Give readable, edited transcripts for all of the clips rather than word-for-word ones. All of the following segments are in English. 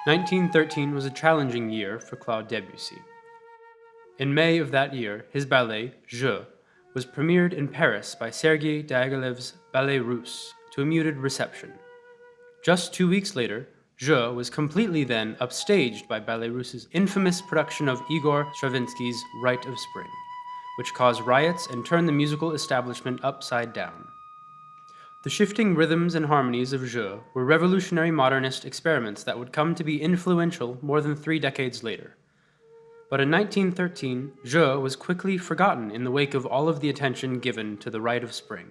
1913 was a challenging year for Claude Debussy. In May of that year, his ballet, Je, was premiered in Paris by Sergei Diaghilev's Ballet Russe to a muted reception. Just 2 weeks later, Je was completely then upstaged by Ballet Russe's infamous production of Igor Stravinsky's Rite of Spring, which caused riots and turned the musical establishment upside down. The shifting rhythms and harmonies of Je were revolutionary modernist experiments that would come to be influential more than 3 decades later. But in 1913, Je was quickly forgotten in the wake of all of the attention given to the Rite of Spring.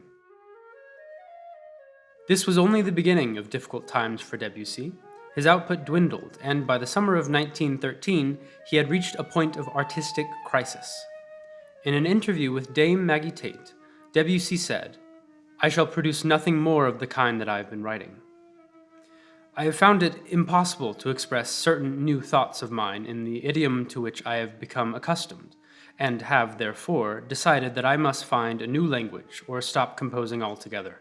This was only the beginning of difficult times for Debussy. His output dwindled, and by the summer of 1913, he had reached a point of artistic crisis. In an interview with Dame Maggie Tate, Debussy said, "I shall produce nothing more of the kind that I have been writing. I have found it impossible to express certain new thoughts of mine in the idiom to which I have become accustomed, and have, therefore, decided that I must find a new language or stop composing altogether."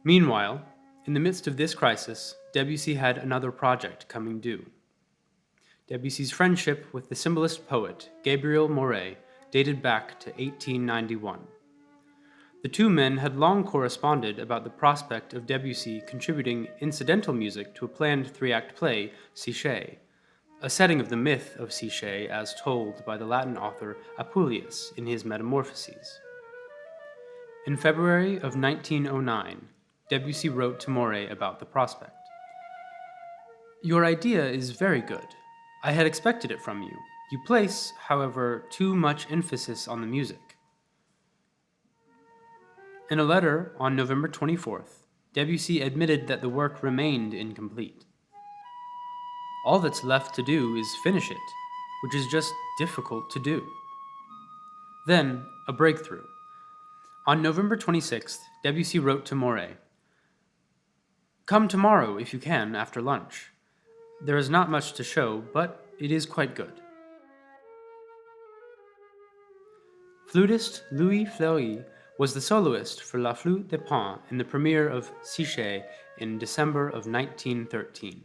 Meanwhile, in the midst of this crisis, Debussy had another project coming due. Debussy's friendship with the symbolist poet Gabriel Mourey dated back to 1891. The two men had long corresponded about the prospect of Debussy contributing incidental music to a planned 3-act play, Psyché, a setting of the myth of Psyché as told by the Latin author Apuleius in his Metamorphoses. In February of 1909, Debussy wrote to Mourey about the prospect. "Your idea is very good. I had expected it from you. You place, however, too much emphasis on the music." In a letter on November 24th, Debussy admitted that the work remained incomplete. "All that's left to do is finish it, which is just difficult to do." Then, a breakthrough. On November 26th, Debussy wrote to Mourey, "Come tomorrow if you can after lunch. There is not much to show, but it is quite good." Flutist Louis Fleury was the soloist for La Flute de Pan in the premiere of Psyché in December of 1913.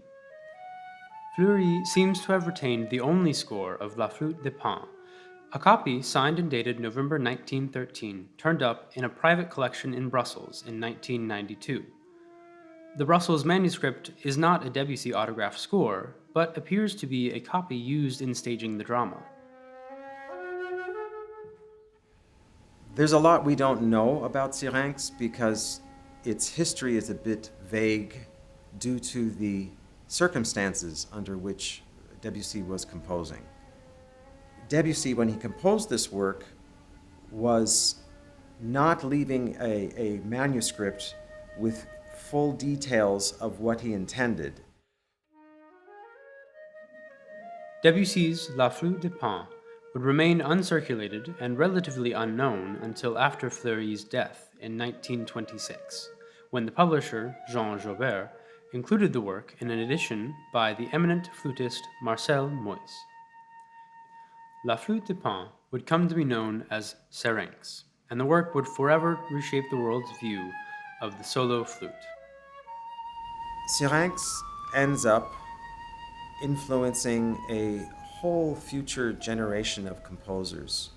Fleury seems to have retained the only score of La Flute de Pan. A copy signed and dated November 1913 turned up in a private collection in Brussels in 1992. The Brussels manuscript is not a Debussy autograph score, but appears to be a copy used in staging the drama. There's a lot we don't know about Syrinx because its history is a bit vague due to the circumstances under which Debussy was composing. Debussy, when he composed this work, was not leaving a manuscript with full details of what he intended. Debussy's La Flute de Pan would remain uncirculated and relatively unknown until after Fleury's death in 1926, when the publisher, Jean Jaubert, included the work in an edition by the eminent flutist Marcel Moyse. La Flute de Pan would come to be known as Syrinx, and the work would forever reshape the world's view of the solo flute. Syrinx ends up influencing a whole future generation of composers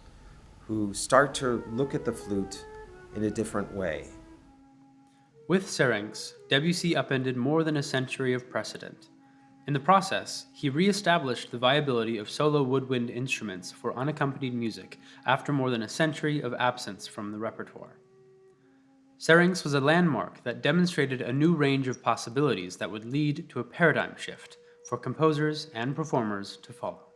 who start to look at the flute in a different way. With Syrinx, Debussy upended more than a century of precedent. In the process, he re-established the viability of solo woodwind instruments for unaccompanied music after more than a century of absence from the repertoire. Syrinx was a landmark that demonstrated a new range of possibilities that would lead to a paradigm shift for composers and performers to follow.